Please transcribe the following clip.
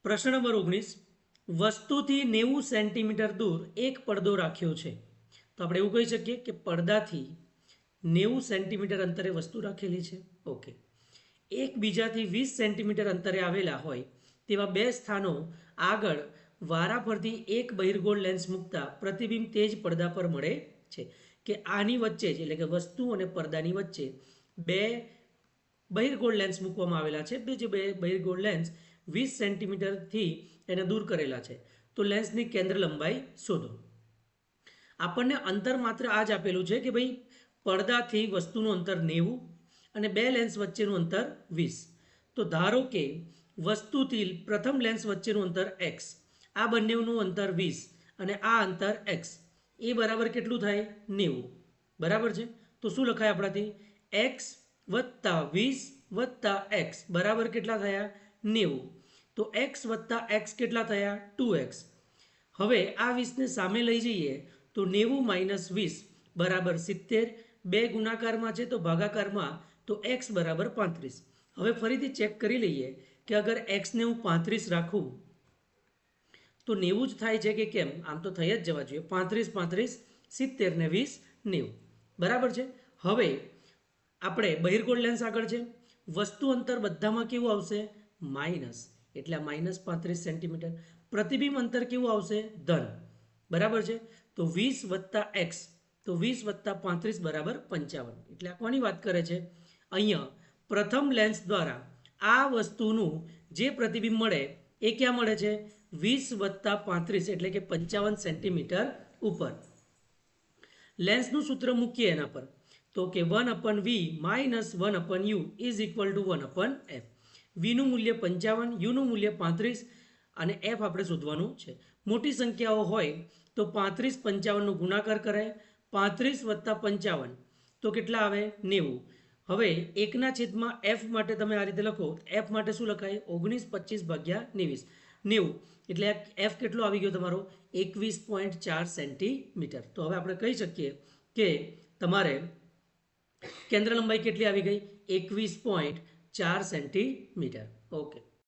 પ્રશ્ન નંબર 19 વસ્તુથી 90 સેન્ટીમીટર દૂર એક પડદો રાખ્યો છે તો આપણે એવું કહી શકીએ કે પડદાથી 90 સેન્ટીમીટર અંતરે વસ્તુ રાખેલી છે ઓકે એકબીજાથી 20 સેન્ટીમીટર અંતરે આવેલા હોય તેવા બે સ્થાનો આગળ વારાફરતી એક બહિર્ગોળ લેન્સ મૂકતા પ્રતિબિંબ તે જ પડદા પર મળે છે કે આની વચ્ચે જ એટલે કે વસ્તુ અને પડદાની વચ્ચે બે બહિર્ગોળ લેન્સ મૂકવામાં આવેલા છે બે બહિર્ગોળ લેન્સ 20 સેન્ટીમીટરથી એને દૂર કરેલા છે તો લેન્સની કેન્દ્ર લંબાઈ શોધો આપણને અંતર માત્ર આ જ આપેલું છે કે ભાઈ પડદાથી વસ્તુનું અંતર 90 અને બે લેન્સ વચ્ચેનું અંતર 20 તો ધારો કે વસ્તુથી પ્રથમ લેન્સ વચ્ચેનું અંતર x આ બંનેનું અંતર 20 અને આ અંતર x એ બરાબર કેટલું થાય 90 બરાબર છે તો શું લખાય આપણાથી x વત્તા 20 વત્તા x બરાબર કેટલા થયા 90 તો x વત્તા x કેટલા થયા 2x હવે આ 20ને સામે લઈ જઈએ તો 90 માઇનસ 20 બરાબર 70 બે ગુણાકારમાં છે તો ભાગાકારમાં તો x બરાબર 35 હવે ફરીથી ચેક કરી લઈએ કે અગર xને હું 35 રાખું તો 90 જ થાય છે કે કેમ આમ તો થઈ જ જવા જોઈએ 35 35 70 ને 20 90 બરાબર છે હવે આપણે બહિર્ગોળ લેન્સ આગળ છે વસ્તુ અંતર બધામાં કેવું આવશે માઇનસ એટલે માઇનસ 35 સેન્ટીમીટર પ્રતિબિંબ અંતર કેવું આવશે ધન બરાબર છે તો 20 વત્તા x તો 20 વત્તા 35 બરાબર 55 એટલે આ કોની વાત કરે છે અહીંયા પ્રથમ લેન્સ દ્વારા આ વસ્તુનું જે પ્રતિબિંબ મળે એ ક્યાં મળે છે 20 વત્તા 35 એટલે કે 55 સેન્ટીમીટર ઉપર લેન્સનું સૂત્ર મૂકીએ એના પર તો કે 1/v minus 1/u is equal to 1/f વીનું મૂલ્ય 55 યુનું મૂલ્ય 35 અને એફ આપણે શોધવાનું છે મોટી સંખ્યાઓ હોય તો 35 55નો ગુણાકાર કરાય 35 વત્તા 55 તો કેટલા આવે 90 હવે એકના છેદમાં એફ માટે તમે આ રીતે લખો એફ માટે શું લખાય 19 25 ભાગ્યા 90 એટલે એફ કેટલો આવી ગયો તમારો 21.4 સેન્ટીમીટર તો હવે આપણે કહી શકીએ કે તમારે કેન્દ્ર લંબાઈ કેટલી આવી ગઈ 21.4 સેન્ટીમીટર ઓકે